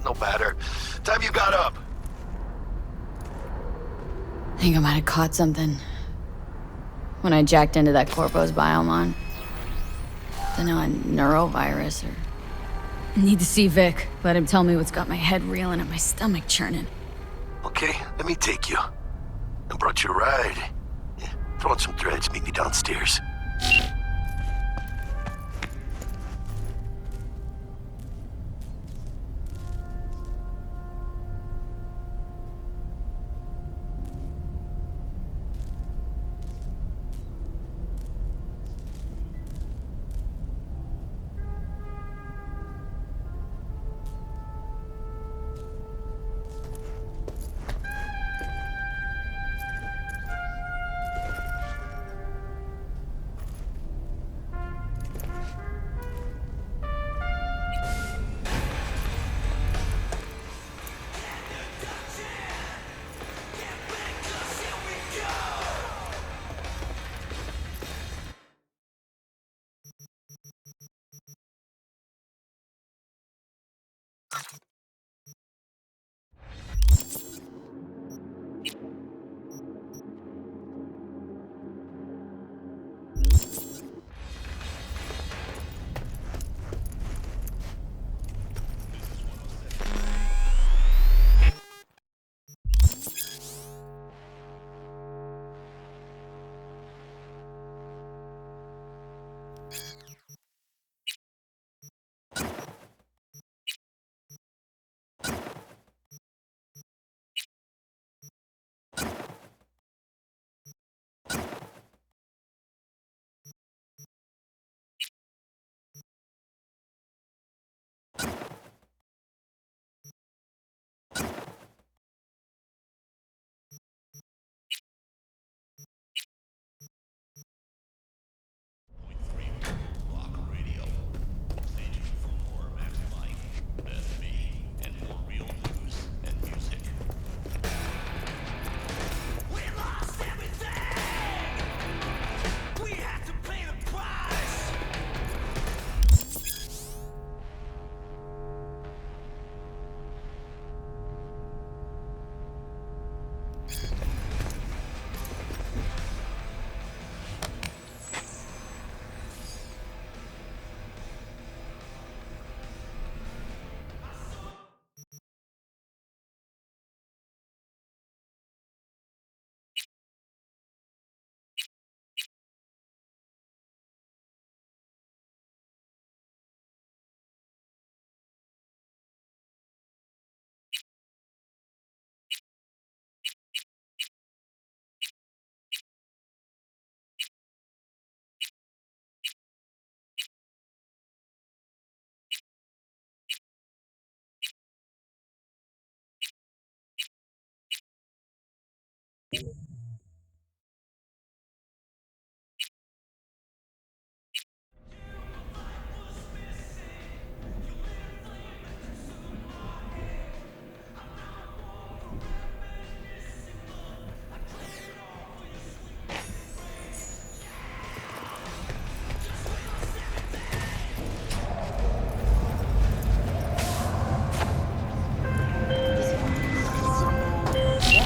No matter. Time you got up. I think I might have caught something when I jacked into that Corpo's biomon. Don't know, a neurovirus or... Need to see Vic. Let him tell me what's got my head reeling and my stomach churning. Okay, let me take you. I brought you a ride. Yeah, throw on some threads, meet me downstairs.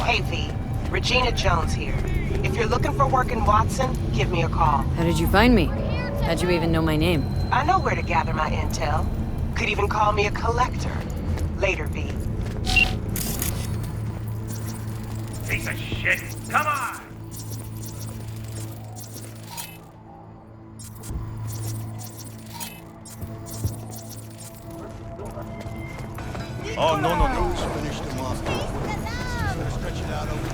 Hey, V. Regina Jones here. If you're looking for work in Watson, give me a call. How did you find me? How'd you even know my name? I know where to gather my intel. Could even call me a collector. Later, V. Piece of shit! Come on! Oh, no. Just finished him off. Just gonna stretch it out over.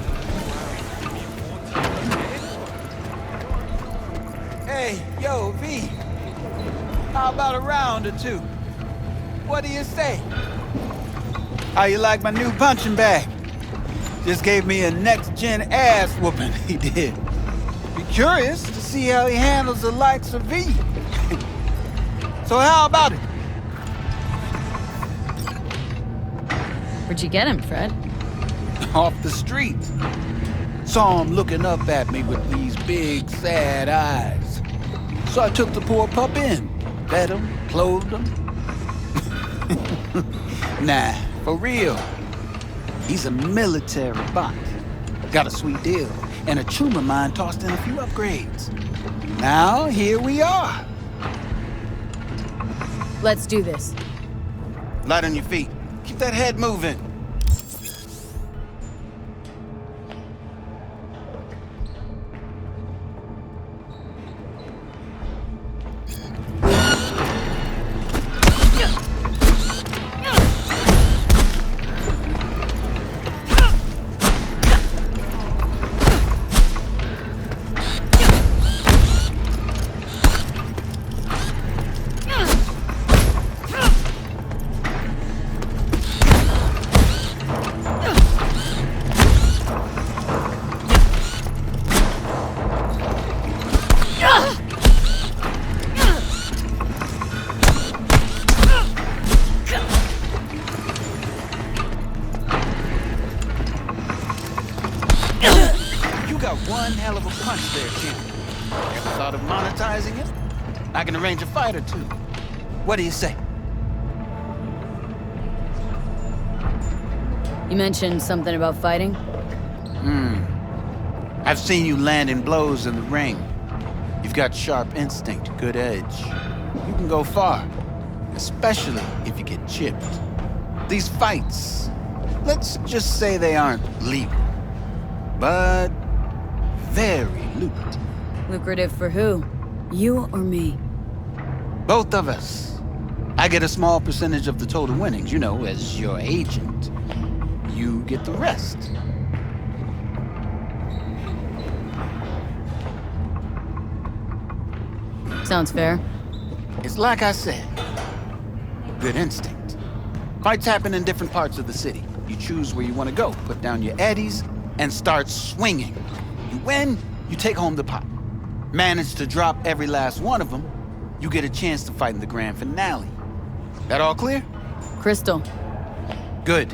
Hey, yo, V. How about a round or two? What do you say? How you like my new punching bag? Just gave me a next-gen ass whooping, he did. Be curious to see how he handles the likes of V. So how about it? Where'd you get him, Fred? Off the street. Saw him looking up at me with these big, sad eyes. So I took the poor pup in. Fed him, clothed him. Nah, For real. He's a military bot. Got a sweet deal, and a tumor mine tossed in a few upgrades. Now, here we are. Let's do this. Light on your feet. Keep that head moving. One hell of a punch there, champ. Ever thought of monetizing it? I can arrange a fight or two. What do you say? You mentioned something about fighting? I've seen you landing blows in the ring. You've got sharp instinct, good edge. You can go far, especially if you get chipped. These fights, let's just say they aren't legal, but very lucrative. Lucrative for who? You or me? Both of us. I get a small percentage of the total winnings, you know, as your agent. You get the rest. Sounds fair. It's like I said, good instinct. Fights happen in different parts of the city. You choose where you want to go, put down your eddies, and start swinging. You win, you take home the pot. Manage to drop every last one of them, you get a chance to fight in the grand finale. That all clear? Crystal. Good.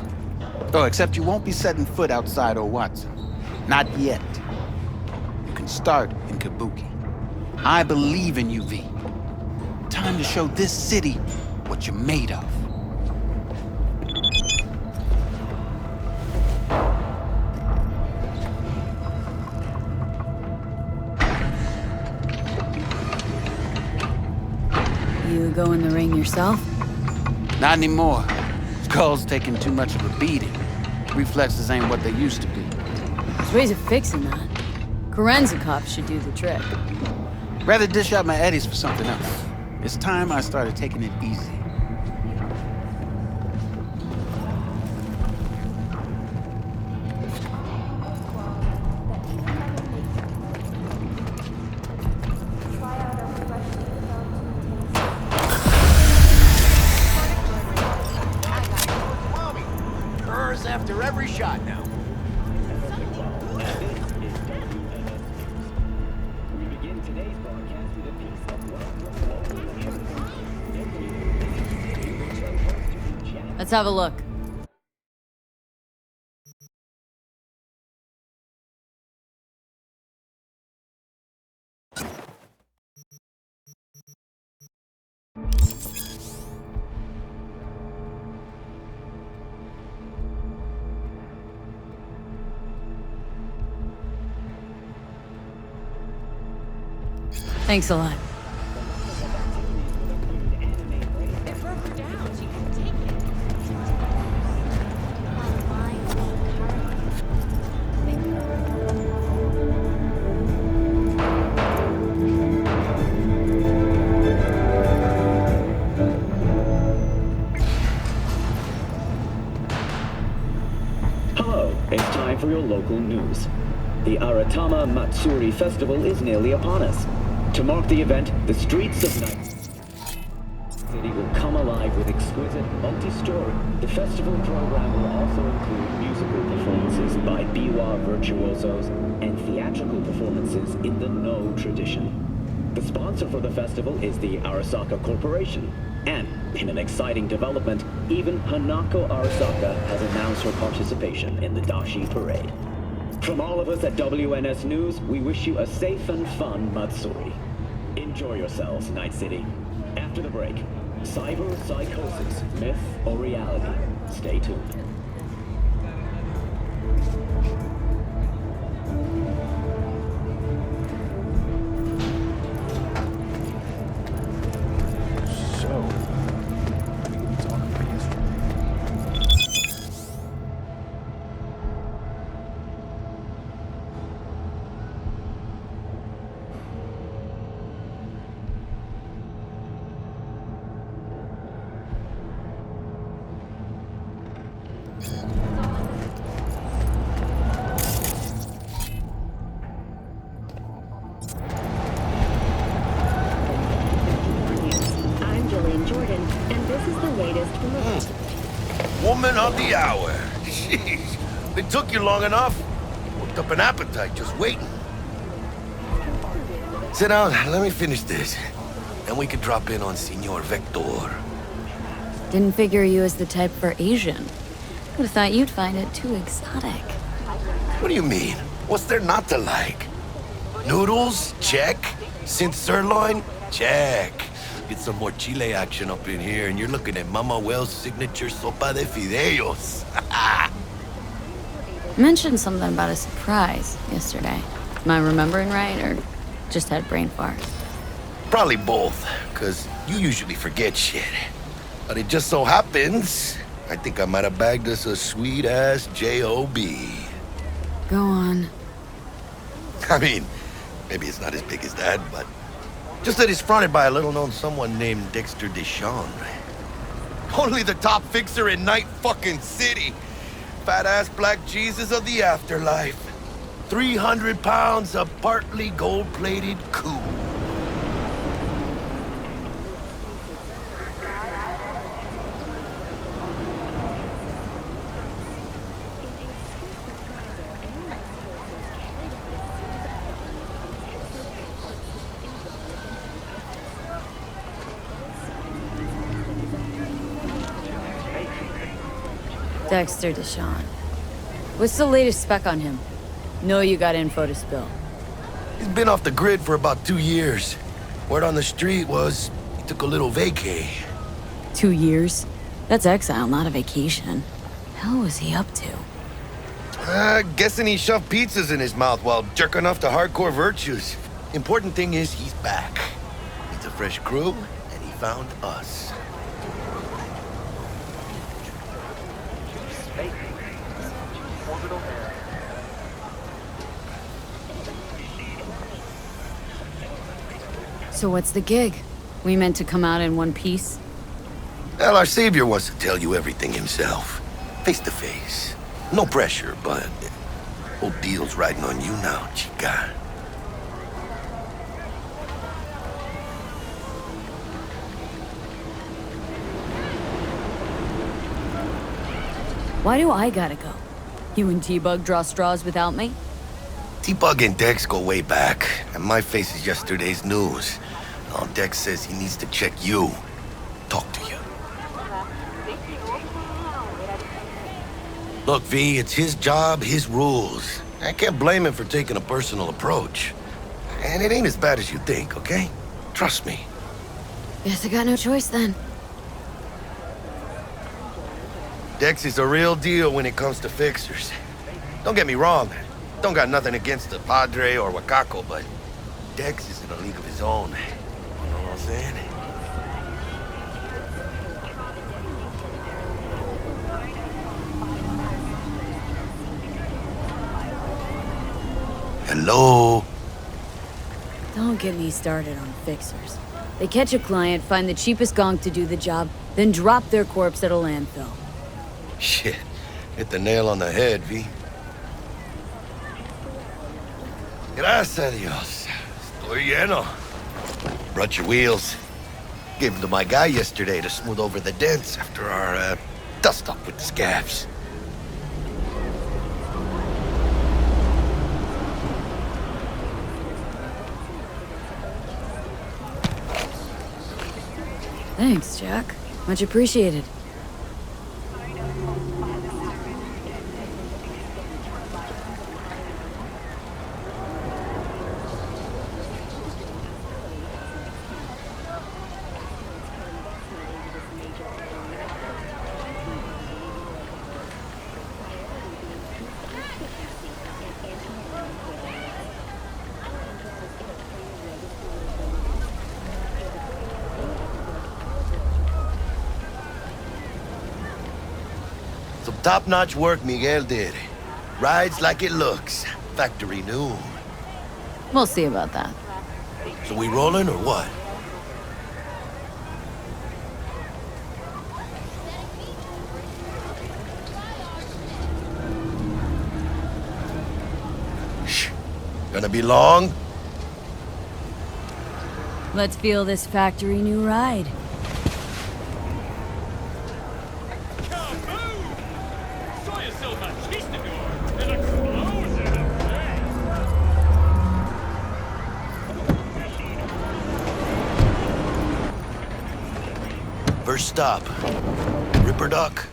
Oh, except you won't be setting foot outside old Watson. Not yet. You can start in Kabuki. I believe in you, V. Time to show this city what you're made of. You go in the ring yourself? Not anymore. Skull's taking too much of a beating. Reflexes ain't what they used to be. There's ways of fixing that. Karen's a cop should do the trick. Rather dish out my eddies for something else. It's time I started taking it easy. After every shot now. Let's have a look. Thanks a lot. Hello, it's time for your local news. The Aratama Matsuri Festival is nearly upon us. To mark the event, the streets of Night City will come alive with exquisite multi-story. The festival program will also include musical performances by biwa virtuosos and theatrical performances in the No tradition. The sponsor for the festival is the Arasaka Corporation. And, in an exciting development, even Hanako Arasaka has announced her participation in the Dashi Parade. From all of us at WNS News, we wish you a safe and fun Matsuri. Enjoy yourselves, Night City. After the break, Cyber psychosis, myth or reality? Stay tuned. So, we can talk about yesterday. I'm Jillian Jordan, and this is the latest from the... Woman of the hour. Jeez. It took you long enough. Worked up an appetite just waiting. Sit down, let me finish this. Then we can drop in on Senor Vector. Didn't figure you as the type for Asian. Would've thought you'd find it too exotic. What do you mean? What's there not to like? Noodles? Check. Synth sirloin? Check. Get some more chile action up in here, and you're looking at Mama Wells' signature sopa de fideos. Mentioned something about a surprise yesterday. Am I remembering right, or just had brain fart? Probably both, because you usually forget shit. But it just so happens, I think I might have bagged us a sweet-ass J.O.B. Go on. I mean, maybe it's not as big as that, but just that it's fronted by a little-known someone named Dexter Deshawn. Only the top fixer in Night fucking City. Fat-ass black Jesus of the afterlife. 300 pounds of partly gold-plated coup. Dexter Deshawn. What's the latest spec on him? Know you got info to spill. He's been off the grid for about 2 years. Word on the street was he took a little vacay. 2 years? That's exile, not a vacation. Hell was he up to? Guessing he shoved pizzas in his mouth while jerking off to hardcore virtues. Important thing is he's back. He's a fresh crew, and he found us. So what's the gig? We meant to come out in one piece? Well, our savior wants to tell you everything himself. Face to face. No pressure, but whole deal's riding on you now, chica. Why do I gotta go? You and T-Bug draw straws without me? T-Bug and Dex go way back, and my face is yesterday's news. Now Dex says he needs to check you. Talk to you. Look, V, it's his job, his rules. I can't blame him for taking a personal approach. And it ain't as bad as you think, okay? Trust me. Guess I got no choice then. Dex is a real deal when it comes to fixers. Don't get me wrong. Don't got nothing against the Padre or Wakako, but Dex is in a league of his own. You know what I'm saying? Hello? Don't get me started on fixers. They catch a client, find the cheapest gonk to do the job, then drop their corpse at a landfill. Shit. Hit the nail on the head, V. Gracias a Dios. Estoy lleno. Brought your wheels. Gave them to my guy yesterday to smooth over the dents after our, dust-up with the scabs. Thanks, Jack. Much appreciated. Some top-notch work Miguel did. Rides like it looks. Factory new. We'll see about that. So we rolling or what? Shh. Gonna be long? Let's feel this factory new ride. First stop. Ripper Duck.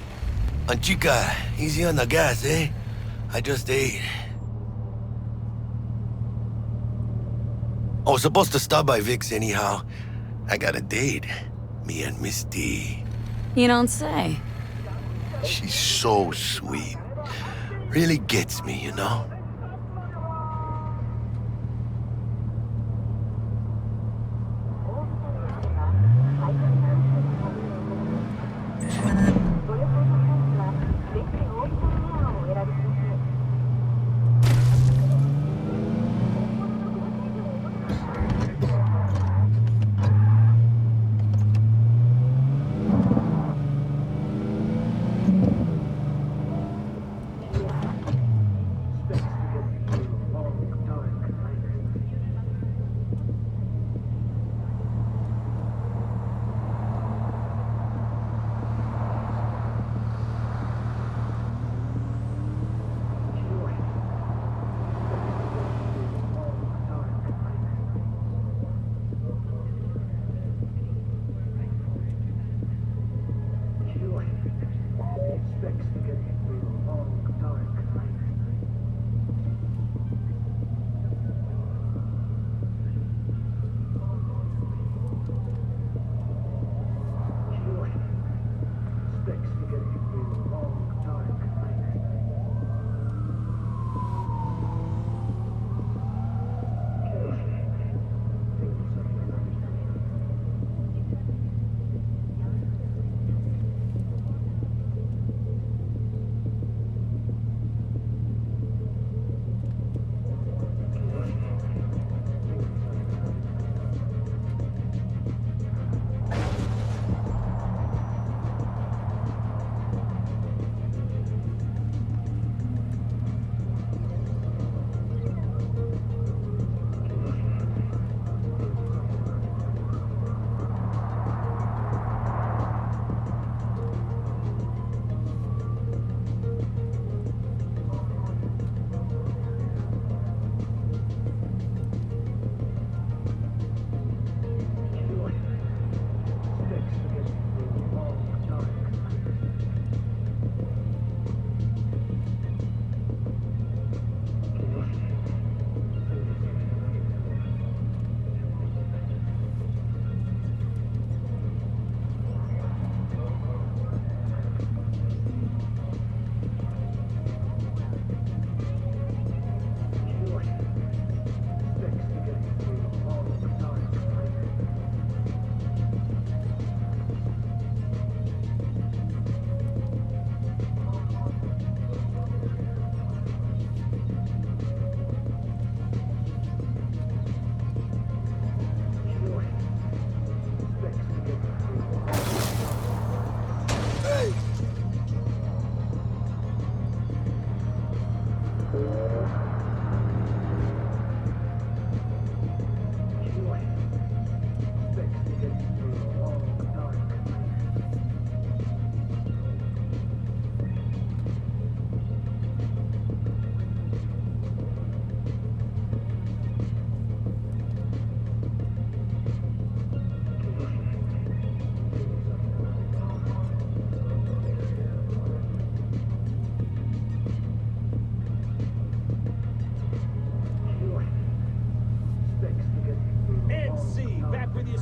Anchica, easy on the gas, eh? I just ate. I was supposed to stop by Vic's anyhow. I got a date. Me and Miss D. You don't say. She's so sweet. Really gets me, you know?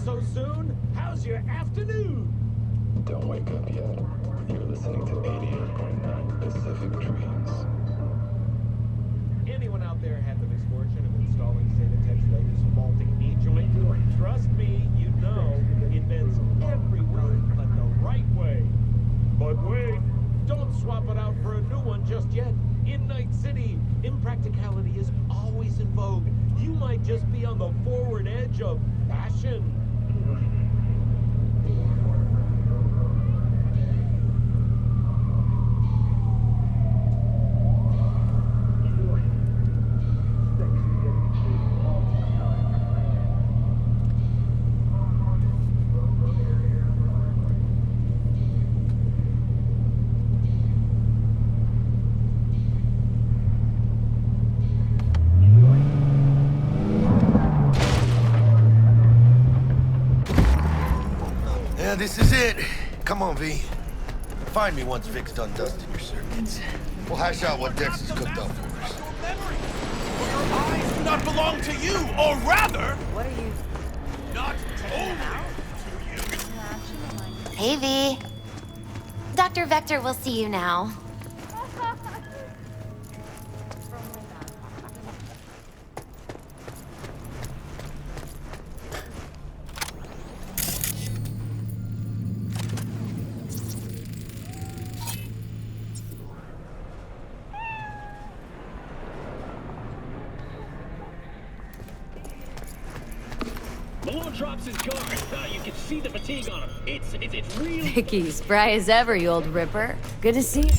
so soon? How's your afternoon? Don't wake up yet. You're listening to 88.9 Pacific Dreams. Anyone out there had the misfortune of installing Satatech's latest vaulting e-joint? Trust me, you know, it bends every way but the right way. But wait, Don't swap it out for a new one just yet. In Night City, impracticality is always in vogue. You might just be on the forward edge of fashion. Yeah, this is it. Come on, V. Find me once Vic's done dusting your circuits. We'll hash out what Dex has cooked up for us. Your eyes do not belong to you, or rather, What are you... not only to you. Hey, V. Dr. Vector will see you now. Malone drops his guard. You can see the fatigue on him. It's real. Vicky, spry as ever, you old ripper. Good to see you.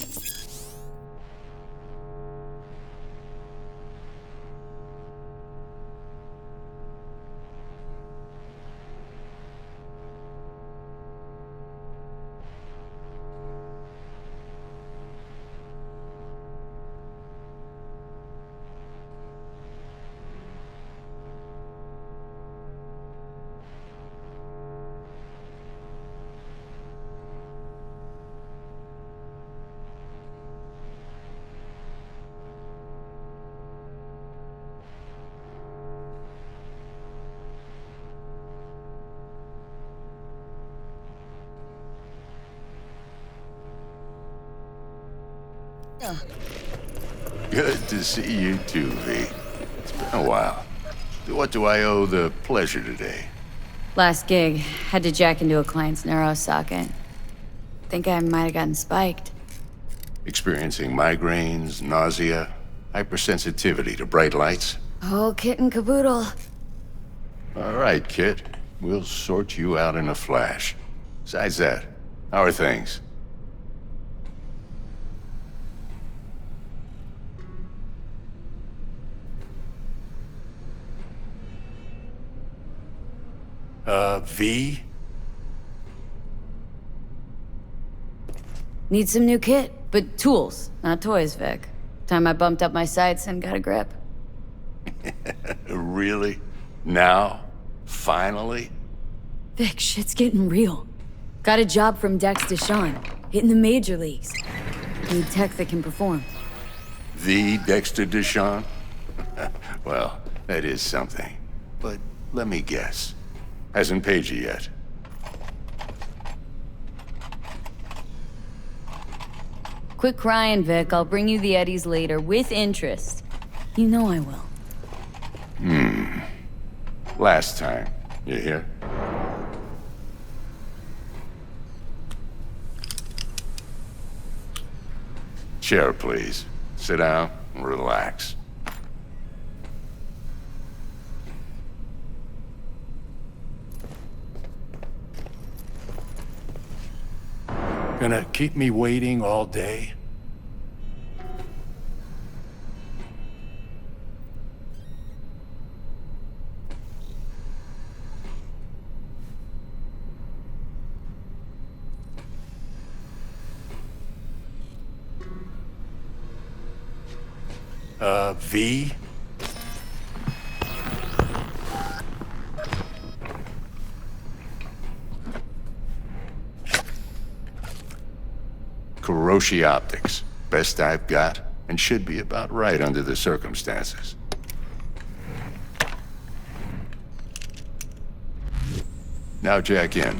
Good to see you too, V. It's been a while. What do I owe the pleasure today? Last gig, had to jack into a client's neuro socket. Think I might have gotten spiked. Experiencing migraines, nausea, hypersensitivity to bright lights? Oh, kit and caboodle. All right, Kit. We'll sort you out in a flash. Besides that, how are things? V? Need some new kit, but tools, not toys, Vic. Time I bumped up my sights and got a grip. Really? Now? Finally? Vic, shit's getting real. Got a job from Dex Deshawn, hitting the major leagues. Need tech that can perform. The Dexter Deshawn? Well, that is something. But let me guess. Hasn't paid you yet. Quit crying, Vic. I'll bring you the Eddies later, with interest. You know I will. Last time. You hear? Chair, please. Sit down and relax. Gonna keep me waiting all day? V? Kuroshi Optics. Best I've got, and should be about right under the circumstances. Now jack in.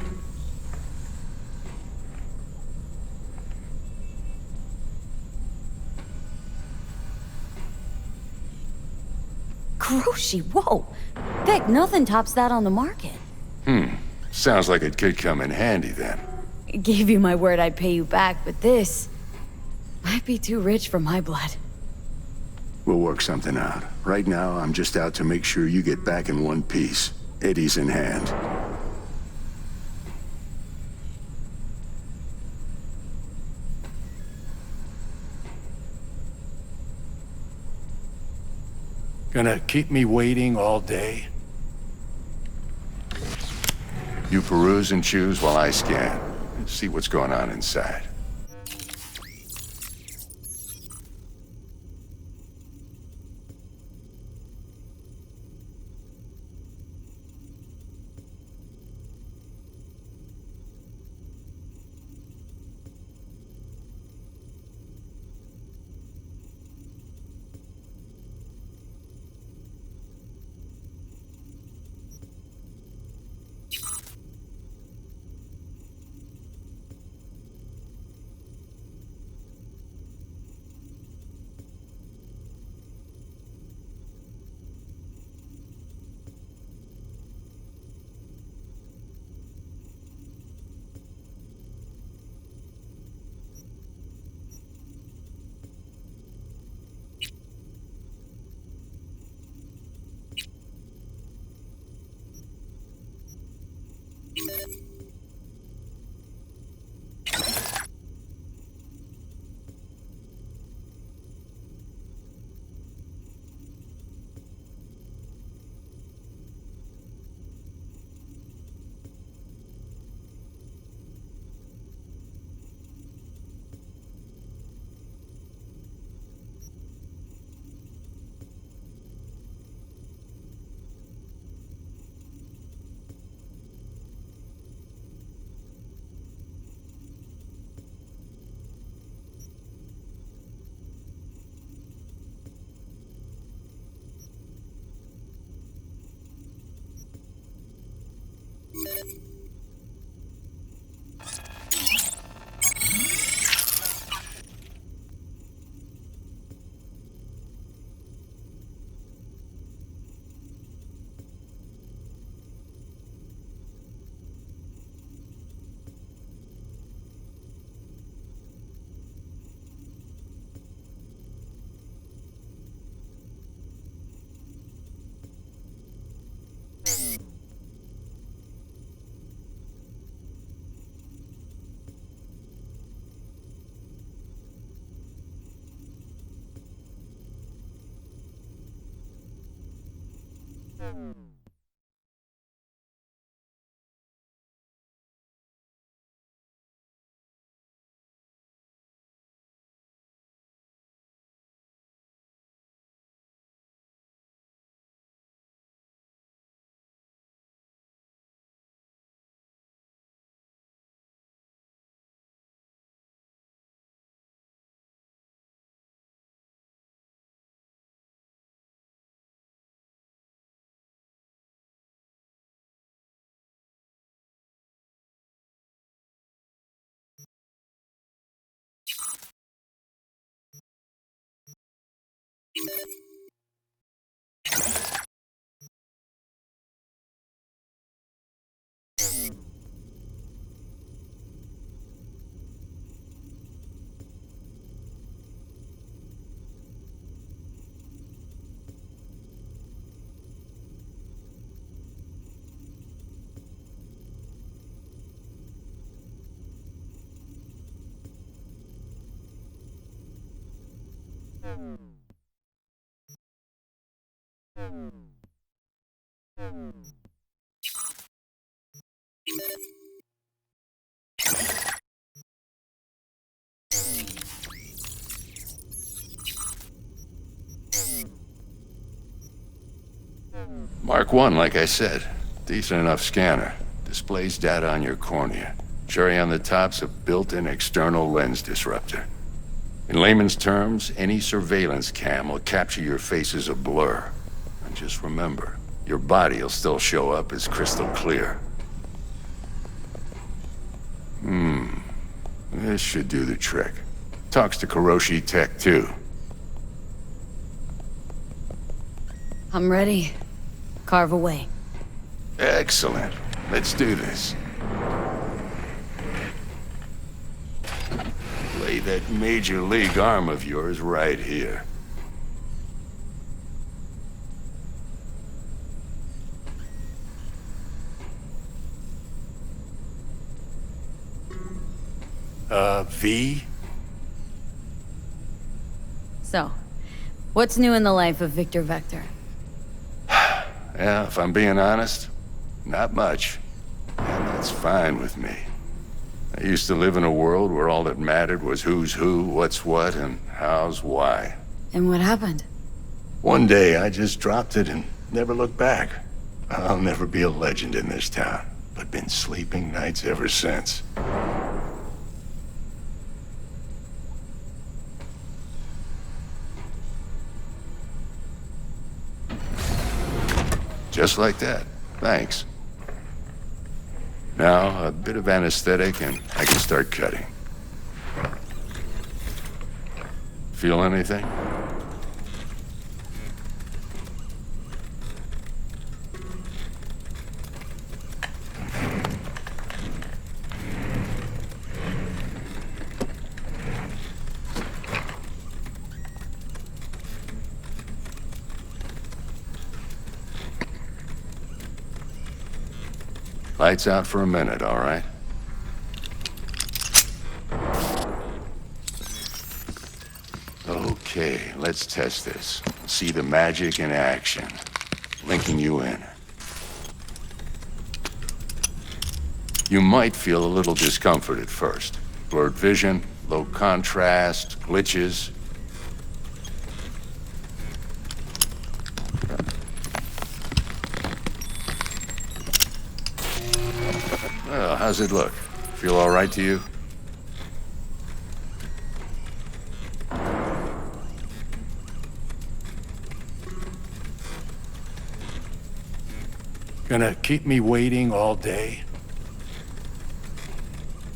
Kuroshi, whoa! Vic, nothing tops that on the market. Sounds like it could come in handy then. Gave you my word I'd pay you back, but this... Might be too rich for my blood. We'll work something out. Right now, I'm just out to make sure you get back in one piece. Eddie's in hand. Gonna keep me waiting all day? You peruse and choose while I scan. See what's going on inside. Mark 1, like I said. Decent enough scanner. Displays data on your cornea. Cherry on the top's a built-in external lens disruptor. In layman's terms, any surveillance cam will capture your face as a blur. And just remember, your body will still show up as crystal clear. This should do the trick. Talks to Kuroshi Tech, too. I'm ready. Carve away. Excellent. Let's do this. Lay that major league arm of yours right here. V? So, what's new in the life of Victor Vector? Yeah, if I'm being honest, not much. And that's fine with me. I used to live in a world where all that mattered was who's who, what's what, and how's why. And what happened? One day, I just dropped it and never looked back. I'll never be a legend in this town, but been sleeping nights ever since. Just like that. Thanks. Now, a bit of anesthetic and I can start cutting. Feel anything? Lights out for a minute, all right? Okay, let's test this. See the magic in action. Linking you in. You might feel a little discomfort at first. Blurred vision, low contrast, glitches. Well, how's it look? Feel all right to you? Gonna keep me waiting all day?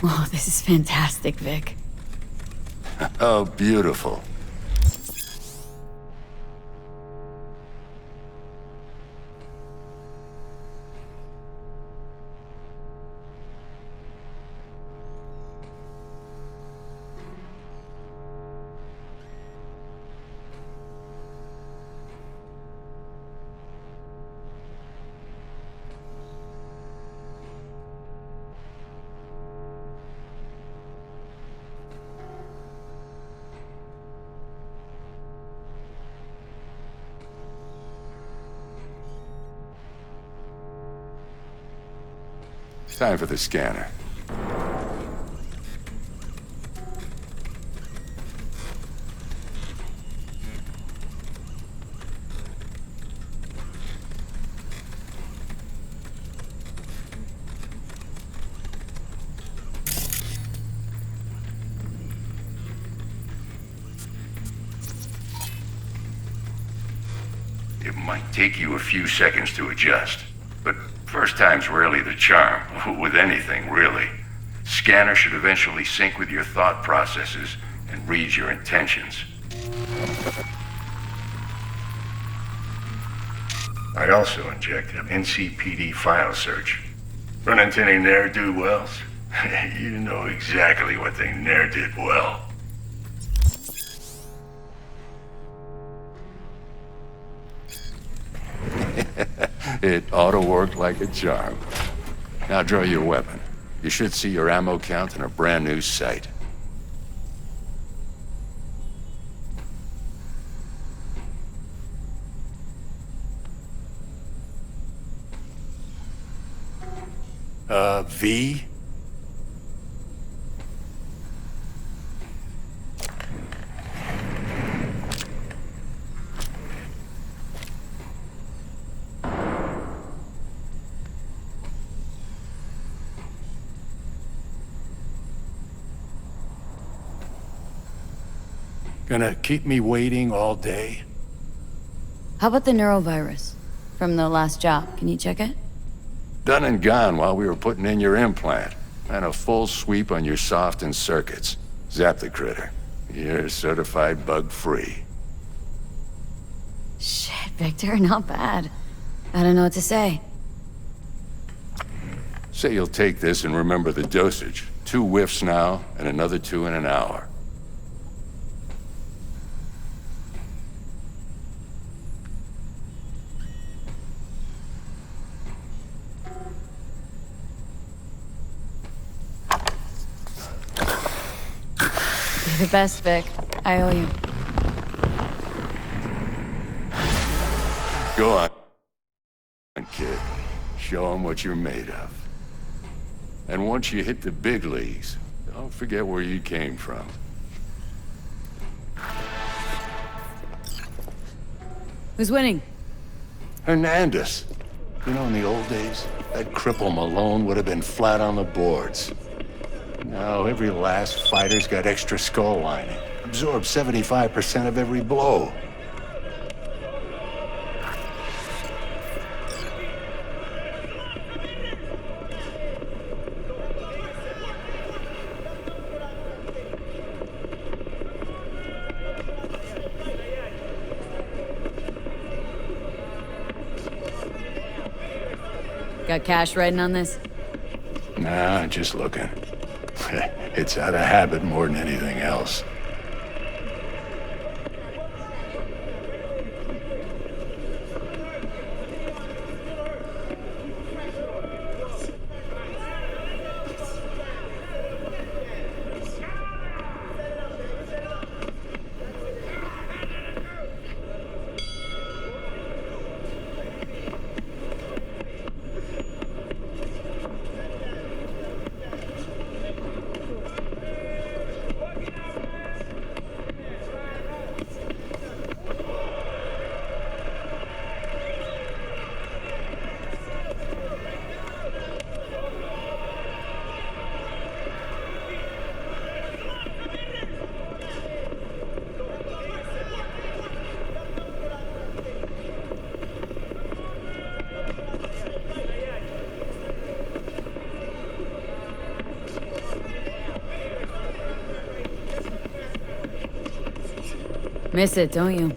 Oh, this is fantastic, Vic. Oh, beautiful. Time for the scanner. It might take you a few seconds to adjust, but first time's rarely the charm, with anything, really. Scanner should eventually sync with your thought processes and read your intentions. I also injected an NCPD file search. Run into any ne'er-do-wells? You know exactly what they ne'er did well. It ought to work like a charm. Now draw your weapon. You should see your ammo count in a brand new sight. V? Gonna keep me waiting all day? How about the neurovirus from the last job? Can you check it? Done and gone while we were putting in your implant. And a full sweep on your soft and circuits. Zap the critter. You're certified bug-free. Shit, Victor, not bad. I don't know what to say. Say you'll take this and remember the dosage. 2 whiffs now, and another 2 in an hour. Your best, Vic. I owe you. Go on, kid. Show 'em what you're made of. And once you hit the big leagues, don't forget where you came from. Who's winning? Hernandez. You know, in the old days, that cripple Malone would have been flat on the boards. Now, every last fighter's got extra skull lining. Absorbs 75% of every blow. Got cash riding on this? Nah, just looking. It's out of habit more than anything else. Miss it, don't you?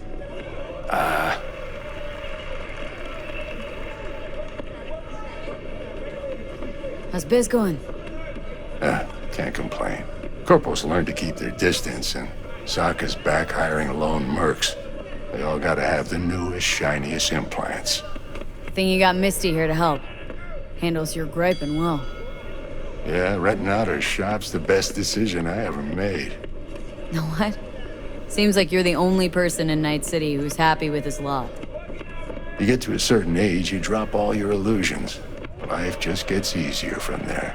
How's biz going? Can't complain. Corporals learn to keep their distance, and Sokka's back hiring lone mercs. They all gotta have the newest, shiniest implants. Think you got Misty here to help. Handles your griping well. Yeah, renting out her shop's the best decision I ever made. Know what? Seems like you're the only person in Night City who's happy with his lot. You get to a certain age, you drop all your illusions. Life just gets easier from there.